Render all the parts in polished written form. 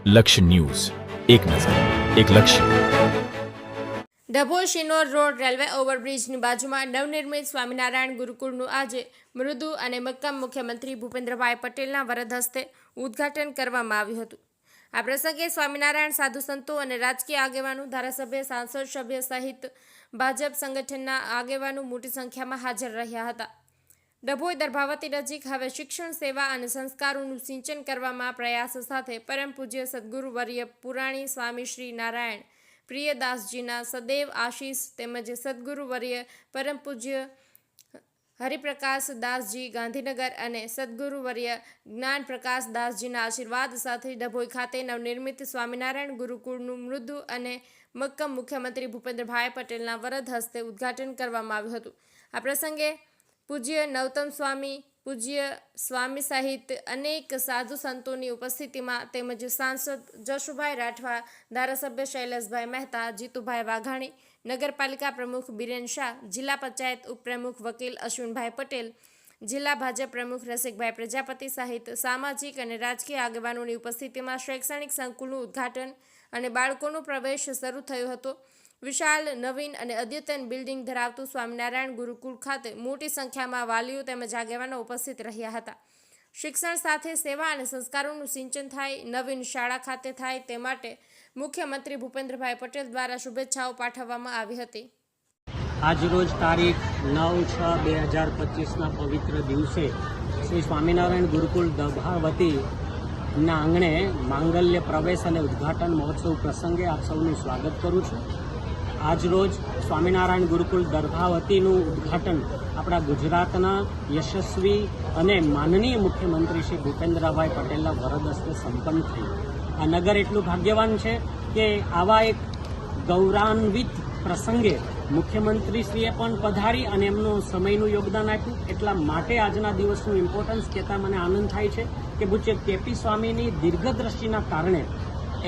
લક્ષ્ય ન્યૂઝ, એક નજર, એક લક્ષ્ય. ડભોઈ શિનોર રોડ રેલવે ઓવરબ્રિજની બાજુમાં નવનિર્મિત સ્વામિનારાયણ ગુરુકુળનું આજે મૃદુ અને મક્કમ મુખ્યમંત્રી ભૂપેન્દ્રભાઈ પટેલના વરદ હસ્તે ઉદ્ઘાટન કરવામાં આવ્યું હતું. આ પ્રસંગે સ્વામિનારાયણ સાધુ સંતો અને રાજકીય આગેવાનો, ધારાસભ્ય, સાંસદ સભ્ય સહિત ભાજપ સંગઠનના આગેવાનો મોટી સંખ્યામાં હાજર રહ્યા હતા. ડભોઈ દર્ભાવતી નજીક હવે શિક્ષણ, સેવા અને સંસ્કારોનું સિંચન કરવામાં પ્રયાસ સાથે પરમ પૂજ્ય સદગુરુ વર્ય પુરાણી સ્વામી શ્રી નારાયણ પ્રિયદાસજીના સદૈવ આશીષ તેમજ સદગુરુ વર્ય પરમ પૂજ્ય હરિપ્રકાશ દાસજી ગાંધીનગર અને સદગુરુ વર્ય જ્ઞાન પ્રકાશ દાસજીના આશીર્વાદ સાથે ડભોઈ ખાતે નવનિર્મિત સ્વામિનારાયણ ગુરુકુળનું મૃદુ અને મક્કમ મુખ્યમંત્રી ભૂપેન્દ્રભાઈ પટેલના વરદ હસ્તે ઉદ્ઘાટન કરવામાં આવ્યું હતું. આ પ્રસંગે પૂજ્ય નવતમ સ્વામી, પૂજ્ય સ્વામી સહિત અનેક સાધુ સંતોની ઉપસ્થિતિમાં તેમજ સાંસદ જશુભાઈ રાઠવા, ધારાસભ્ય શૈલેષભાઈ મહેતા, જીતુભાઈ વાઘાણી, નગરપાલિકા પ્રમુખ બિરેન શાહ, જિલ્લા પંચાયત ઉપપ્રમુખ વકીલ અશ્વિનભાઈ પટેલ, જિલ્લા ભાજપ પ્રમુખ રસિકભાઈ પ્રજાપતિ સહિત સામાજિક અને રાજકીય આગેવાનોની ઉપસ્થિતિમાં શૈક્ષણિક સંકુલનું ઉદ્ઘાટન અને બાળકોનો પ્રવેશ શરૂ થયો હતો. વિશાળ, નવીન અને અદ્યતન બિલ્ડિંગ ધરાવતું સ્વામિનારાયણ ગુરુકુળ ખાતે મોટી સંખ્યામાં વાલીઓ તેમજ આગેવાનો ઉપસ્થિત રહ્યા હતા. શિક્ષણ સાથે સેવા અને સંસ્કારોનું સિંચન થાય, નવીન શાળા ખાતે થાય તે માટે મુખ્યમંત્રી ભૂપેન્દ્રભાઈ પટેલ દ્વારા શુભેચ્છાઓ પાઠવવામાં આવી હતી. આજરોજ તારીખ 9/6/2025ના પવિત્ર દિવસે શ્રી સ્વામિનારાયણ ગુરુકુળ દર્ભાવતીના આંગણે માંગલ્ય પ્રવેશ અને ઉદ્ઘાટન મહોત્સવ પ્રસંગે આપ સૌનું સ્વાગત કરું છું. આજરોજ સ્વામિનારાયણ ગુરુકુળ દર્ભાવતીનું ઉદ્ઘાટન આપણા ગુજરાતના યશસ્વી અને માનનીય મુખ્યમંત્રી શ્રી ભૂપેન્દ્રભાઈ પટેલના વરદ હસ્તે સંપન્ન થયું. આ નગર એટલું ભાગ્યવાન છે કે આવા એક ગૌરવાન્વિત પ્રસંગે મુખ્યમંત્રીશ્રીએ પણ પધારી અને એમનું સમયનું યોગદાન આપ્યું. એટલા માટે આજના દિવસનું ઇમ્પોર્ટન્સ કહેતા મને આનંદ થાય છે કે પૂજ્ય કેપી સ્વામીની દીર્ઘદ્રષ્ટિના કારણે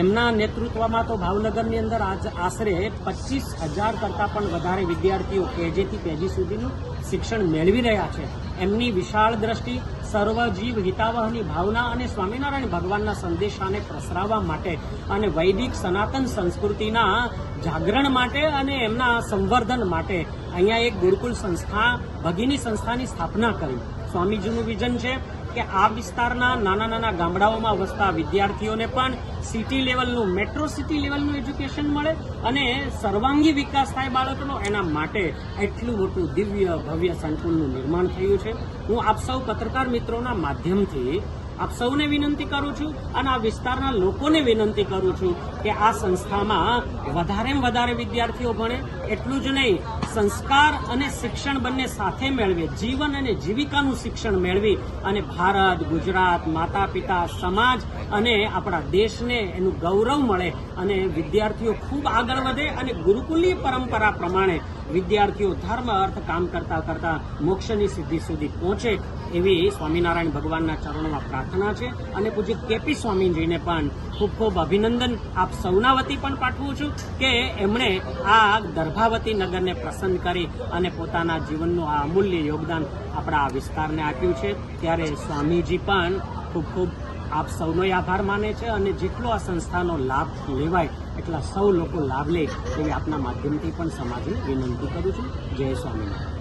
એમના નેતૃત્વમાં તો ભાવનગરની અંદર આશરે 25,000 કરતાં પણ વધારે વિદ્યાર્થીઓ કેજીથી પીજી સુધીનું શિક્ષણ મેળવી રહ્યા છે. એમની વિશાળ દ્રષ્ટિ, સર્વજીવ હિતાવહની ભાવના અને સ્વામિનારાયણ ભગવાનના સંદેશાને પ્રસરાવવા માટે અને વૈદિક સનાતન સંસ્કૃતિના જાગરણ માટે અને એમના સંવર્ધન માટે અહીંયા એક ગુરુકુળ સંસ્થા, ભગીની સંસ્થાની સ્થાપના કરી. સ્વામીજીનું વિઝન છે કે આ વિસ્તારના નાના નાના ગામડાઓમાં વસતા વિદ્યાર્થીઓને પણ સિટી લેવલનું, મેટ્રો સિટી લેવલનું એજ્યુકેશન મળે અને સર્વાંગી વિકાસ થાય બાળકનો. એના માટે એટલું મોટું દિવ્ય ભવ્ય સંકુલનું નિર્માણ થયું છે. હું આપ સૌ પત્રકાર મિત્રોના માધ્યમથી આપ સૌને વિનંતી કરું છું અને આ વિસ્તારના લોકોને વિનંતી કરું છું કે આ સંસ્થામાં વધારેમાં વધારે વિદ્યાર્થીઓ ભણે. એટલું જ નહીં, સંસ્કાર અને શિક્ષણ બંને સાથે મેળવે, જીવન અને જીવિકાનું શિક્ષણ મેળવી અને ભારત, ગુજરાત, માતા પિતા, સમાજ અને આપણા દેશને એનું ગૌરવ મળે અને વિદ્યાર્થીઓ ખૂબ આગળ વધે અને ગુરુકુલીય પરંપરા પ્રમાણે વિદ્યાર્થીઓ ધર્મ, અર્થ, કામ કરતા કરતા મોક્ષની સિદ્ધિ સુધી પહોંચે એવી સ્વામિનારાયણ ભગવાનના ચરણોમાં પ્રાર્થના છે. અને પૂજ્ય કેપી સ્વામીજીને પણ ખૂબ ખૂબ અભિનંદન આપ સૌના વતી પણ પાઠવું છું કે એમણે આ દર્ભાવતી નગરને પસંદ કરી અને પોતાના જીવનનું આ અમૂલ્ય યોગદાન આપણા આ વિસ્તારને આપ્યું છે. ત્યારે સ્વામીજી પણ ખૂબ ખૂબ આપ સૌનો આભાર માને છે અને જેટલો આ સંસ્થાનો લાભ લેવાય એટલા સૌ લોકો લાભ લે એવી આપના માધ્યમથી પણ સમાજને વિનંતી કરું છું. જય સ્વામિનારાયણ.